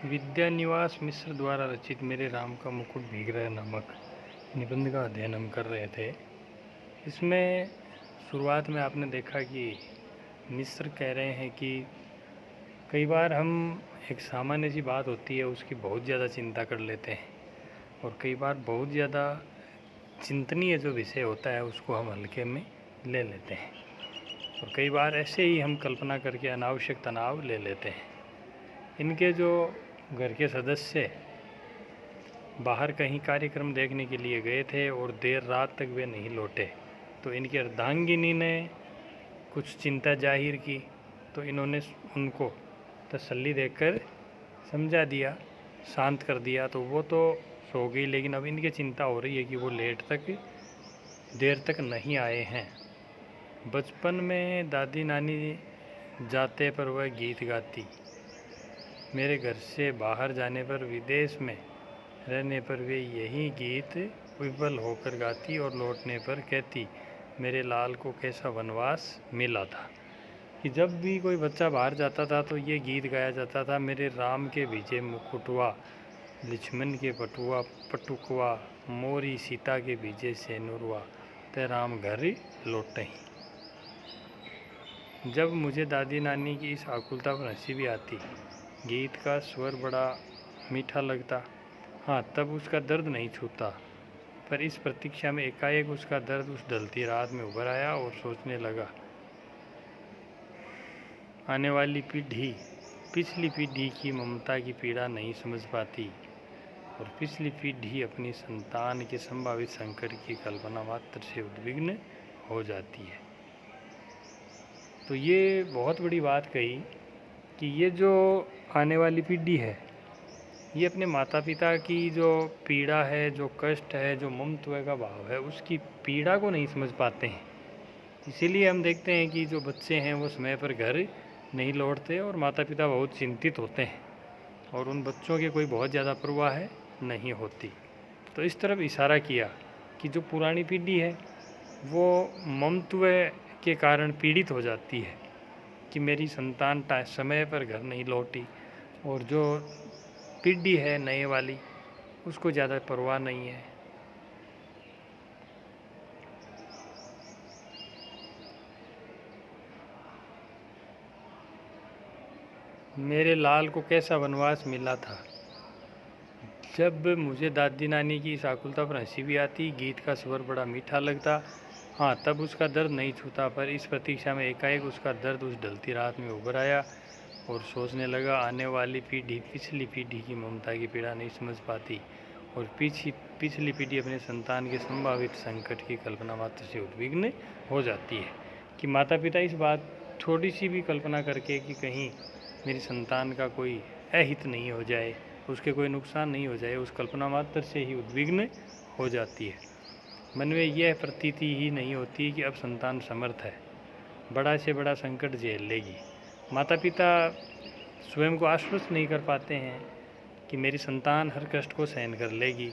विद्यानिवास मिश्र द्वारा रचित मेरे राम का मुकुट भीग रहा नामक निबंध का अध्ययन हम कर रहे थे। इसमें शुरुआत में आपने देखा कि मिश्र कह रहे हैं कि कई बार हम एक सामान्य सी बात होती है उसकी बहुत ज़्यादा चिंता कर लेते हैं और कई बार बहुत ज़्यादा चिंतनीय जो विषय होता है उसको हम हल्के में ले लेते हैं और कई बार ऐसे ही हम कल्पना करके अनावश्यक तनाव ले लेते हैं। इनके जो घर के सदस्य बाहर कहीं कार्यक्रम देखने के लिए गए थे और देर रात तक वे नहीं लौटे, तो इनकी अर्धांगिनी ने कुछ चिंता जाहिर की, तो इन्होंने उनको तसल्ली देकर समझा दिया, शांत कर दिया। तो वो तो सो गई, लेकिन अब इनकी चिंता हो रही है कि वो देर तक नहीं आए हैं। बचपन में दादी नानी जाते पर वह गीत गाती, मेरे घर से बाहर जाने पर, विदेश में रहने पर वे यही गीत विफल होकर गाती और लौटने पर कहती, मेरे लाल को कैसा वनवास मिला था। कि जब भी कोई बच्चा बाहर जाता था तो ये गीत गाया जाता था, मेरे राम के विजय मुकुटवा, लक्ष्मण के पटुकवा, मोरी सीता के विजय सेनुरवा, ते राम घर लौटही। जब मुझे दादी नानी की इस आकुलता पर हंसी भी आती, गीत का स्वर बड़ा मीठा लगता, हाँ तब उसका दर्द नहीं छूता, पर इस प्रतीक्षा में एकाएक उसका दर्द उस ढलती रात में उभर आया और सोचने लगा, आने वाली पीढ़ी पिछली पीढ़ी की ममता की पीड़ा नहीं समझ पाती और पिछली पीढ़ी अपनी संतान के संभावित संकट की कल्पना मात्र से उद्विग्न हो जाती है। तो ये बहुत बड़ी बात कही कि ये जो आने वाली पीढ़ी है ये अपने माता पिता की जो पीड़ा है, जो कष्ट है, जो ममत्व का भाव है, उसकी पीड़ा को नहीं समझ पाते हैं। इसीलिए हम देखते हैं कि जो बच्चे हैं वो समय पर घर नहीं लौटते और माता पिता बहुत चिंतित होते हैं और उन बच्चों की कोई बहुत ज़्यादा परवाह नहीं होती। तो इस तरफ इशारा किया कि जो पुरानी पीढ़ी है वो ममत्व के कारण पीड़ित हो जाती है कि मेरी संतान समय पर घर नहीं लौटी, और जो पीढ़ी है नए वाली उसको ज़्यादा परवाह नहीं है। मेरे लाल को कैसा वनवास मिला था। जब मुझे दादी नानी की इस आकुलता पर हंसी भी आती, गीत का स्वर बड़ा मीठा लगता, हाँ तब उसका दर्द नहीं छूता, पर इस प्रतीक्षा में एकाएक उसका दर्द उस ढलती रात में उभर आया और सोचने लगा, आने वाली पीढ़ी पिछली पीढ़ी की ममता की पीड़ा नहीं समझ पाती और पिछली पीढ़ी अपने संतान के संभावित संकट की कल्पना मात्र से उद्विग्न हो जाती है। कि माता पिता इस बात थोड़ी सी भी कल्पना करके कि कहीं मेरी संतान का कोई अहित नहीं हो जाए, उसके कोई नुकसान नहीं हो जाए, उस कल्पना मात्र से ही उद्विग्न हो जाती है। मन में यह प्रतीति ही नहीं होती कि अब संतान समर्थ है, बड़ा से बड़ा संकट झेल लेगी। माता पिता स्वयं को आश्वस्त नहीं कर पाते हैं कि मेरी संतान हर कष्ट को सहन कर लेगी।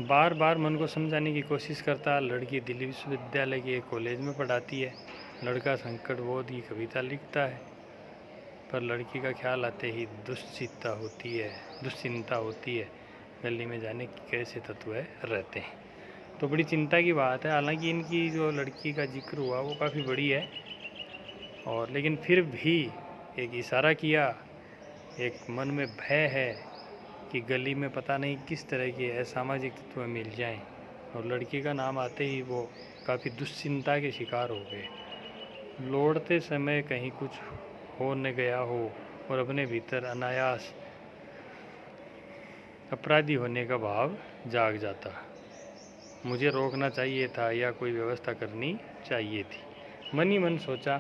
बार बार मन को समझाने की कोशिश करता। लड़की दिल्ली विश्वविद्यालय के एक कॉलेज में पढ़ाती है, लड़का संकट बोध की कविता लिखता है, पर लड़की का ख्याल आते ही दुश्चिंता होती है, गली में जाने की कैसे तत्व रहते हैं। तो बड़ी चिंता की बात है। हालांकि इनकी जो लड़की का जिक्र हुआ वो काफ़ी बड़ी है, और लेकिन फिर भी एक इशारा किया, एक मन में भय है कि गली में पता नहीं किस तरह के असामाजिक तत्व मिल जाएं, और लड़की का नाम आते ही वो काफ़ी दुश्चिंता के शिकार हो गए। लौटते समय कहीं कुछ हो न गया हो और अपने भीतर अनायास अपराधी होने का भाव जाग जाता। मुझे रोकना चाहिए था या कोई व्यवस्था करनी चाहिए थी। मन ही मन सोचा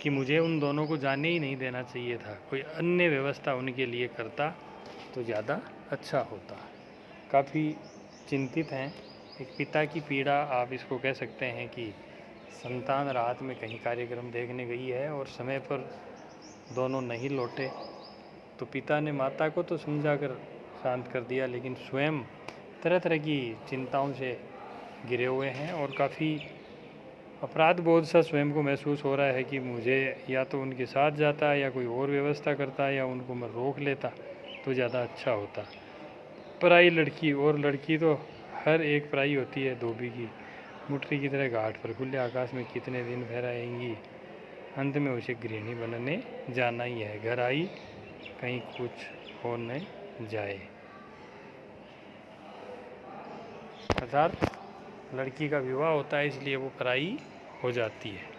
कि मुझे उन दोनों को जाने ही नहीं देना चाहिए था, कोई अन्य व्यवस्था उनके लिए करता तो ज़्यादा अच्छा होता। काफ़ी चिंतित हैं। एक पिता की पीड़ा आप इसको कह सकते हैं कि संतान रात में कहीं कार्यक्रम देखने गई है और समय पर दोनों नहीं लौटे, तो पिता ने माता को तो समझाकर शांत कर दिया, लेकिन स्वयं तरह तरह की चिंताओं से घिरे हुए हैं और काफ़ी अपराध बोध सा स्वयं को महसूस हो रहा है कि मुझे या तो उनके साथ जाता या कोई और व्यवस्था करता या उनको मैं रोक लेता तो ज़्यादा अच्छा होता। पराई लड़की, और लड़की तो हर एक पराई होती है, धोबी की मुठरी की तरह घाट पर खुले आकाश में कितने दिन फहराएंगी। अंत में उसे गृहिणी बनने जाना ही है। घर आई कहीं कुछ हो न जाए। अर्थात लड़की का विवाह होता है इसलिए वो पराई हो जाती है।